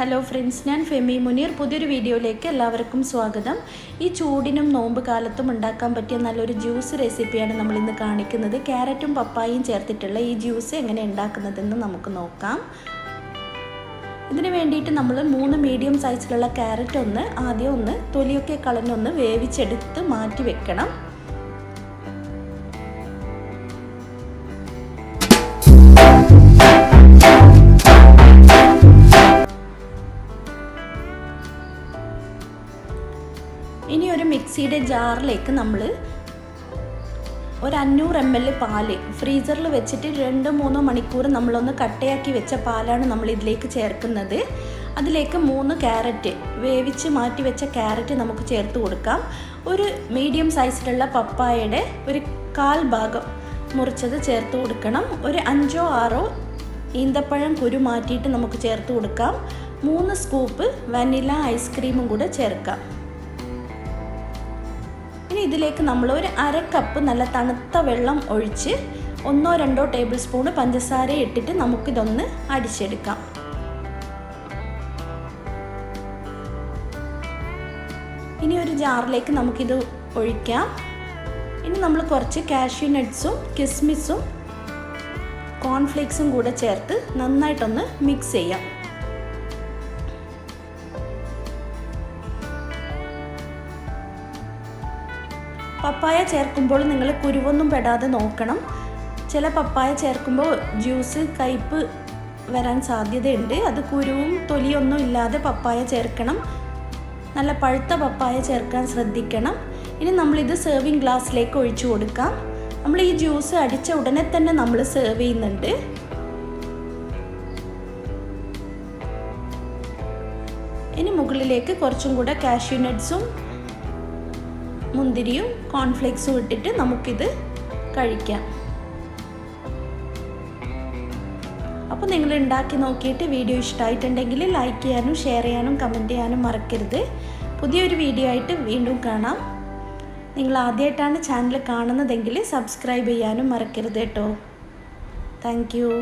Hello friends, ഞാൻ ഫെമി മുനീർ. പുതിയൊരു വീഡിയോയിലേക്ക് എല്ലാവർക്കും സ്വാഗതം. ഈ ചൂടിനും നോമ്പ് കാലത്തും ഉണ്ടാക്കാൻ പറ്റിയ നല്ലൊരു ജ്യൂസ് റെസിപ്പിയാണ് നമ്മളിന്ന് കാണിക്കുന്നത്. ക്യാരറ്റും പപ്പായയും ചേർത്തിട്ടുള്ള ഈ ജ്യൂസ് എങ്ങനെ ഉണ്ടാക്കുന്നതെന്ന് നമുക്ക് നോക്കാം. ഇതിന് വേണ്ടിയിട്ട് നമ്മൾ 3 മീഡിയം സൈസിലുള്ള ക്യാരറ്റ് ആദ്യം തൊലിയൊക്കെ കളഞ്ഞൊന്ന് വേവിച്ചെടുത്ത് മാറ്റി വെക്കണം. ഇനി ഒരു മിക്സിയുടെ ജാറിലേക്ക് നമ്മൾ ഒരു 500 ml പാല് ഫ്രീസറിൽ വെച്ചിട്ട് 2-3 മണിക്കൂർ നമ്മളൊന്ന് കട്ടയാക്കി വെച്ച പാലാണ് നമ്മൾ ഇതിലേക്ക് ചേർക്കുന്നത്. അതിലേക്ക് 3 ക്യാരറ്റ് വേവിച്ച് മാറ്റി വെച്ച ക്യാരറ്റ് നമുക്ക് ചേർത്ത് കൊടുക്കാം. ഒരു മീഡിയം സൈസിലുള്ള പപ്പായയുടെ ഒരു 1/4 ഭാഗം മുറിച്ചത് ചേർത്ത് കൊടുക്കണം. ഒരു 5-6 ഈന്തപ്പഴം കുരു മാറ്റിയിട്ട് നമുക്ക് ചേർത്ത് കൊടുക്കാം. 3 സ്കൂപ്പ് വനില ഐസ്ക്രീമും കൂടെ ചേർക്കാം. ഇനി ഇതിലേക്ക് നമ്മൾ ഒരു 1/2 കപ്പ് നല്ല തണുത്ത വെള്ളം ഒഴിച്ച് 1-2 ടേബിൾ സ്പൂൺ പഞ്ചസാര ഇട്ടിട്ട് നമുക്കിതൊന്ന് അടിച്ചെടുക്കാം. ഇനി ഒരു ജാറിലേക്ക് നമുക്കിത് ഒഴിക്കാം. ഇനി നമ്മൾ കുറച്ച് കാഷ്യൂ നട്ട്സും കിസ്മിസും കോൺഫ്ലേക്സും കൂടെ ചേർത്ത് നന്നായിട്ടൊന്ന് മിക്സ് ചെയ്യാം. പപ്പായ ചേർക്കുമ്പോൾ നിങ്ങൾ കുരുവൊന്നും പെടാതെ നോക്കണം. ചില പപ്പായ ചേർക്കുമ്പോൾ ജ്യൂസ് കയ്പ്പ് വരാൻ സാധ്യതയുണ്ട്. അത് കുരുവും തൊലിയൊന്നും ഇല്ലാതെ പപ്പായ ചേർക്കണം. നല്ല പഴുത്ത പപ്പായ ചേർക്കാൻ ശ്രദ്ധിക്കണം. ഇനി നമ്മളിത് സെർവിങ് ഗ്ലാസ്സിലേക്ക് ഒഴിച്ചു കൊടുക്കാം. നമ്മൾ ഈ ജ്യൂസ് അടിച്ച ഉടനെ തന്നെ നമ്മൾ സെർവ് ചെയ്യുന്നുണ്ട്. ഇനി മുകളിലേക്ക് കുറച്ചും കൂടെ കാഷ്യൂ നട്ട്സും മുന്തിരിയും കോൺഫ്ലേക്സും ഇട്ടിട്ട് നമുക്കിത് കഴിക്കാം. അപ്പോൾ നിങ്ങൾ ഉണ്ടാക്കി നോക്കിയിട്ട് വീഡിയോ ഇഷ്ടമായിട്ടുണ്ടെങ്കിൽ ലൈക്ക് ചെയ്യാനും ഷെയർ ചെയ്യാനും കമൻറ്റ് ചെയ്യാനും മറക്കരുത്. പുതിയൊരു വീഡിയോ ആയിട്ട് വീണ്ടും കാണാം. നിങ്ങൾ ആദ്യമായിട്ടാണ് ചാനൽ കാണുന്നതെങ്കിൽ സബ്സ്ക്രൈബ് ചെയ്യാനും മറക്കരുത് കേട്ടോ. Thank you.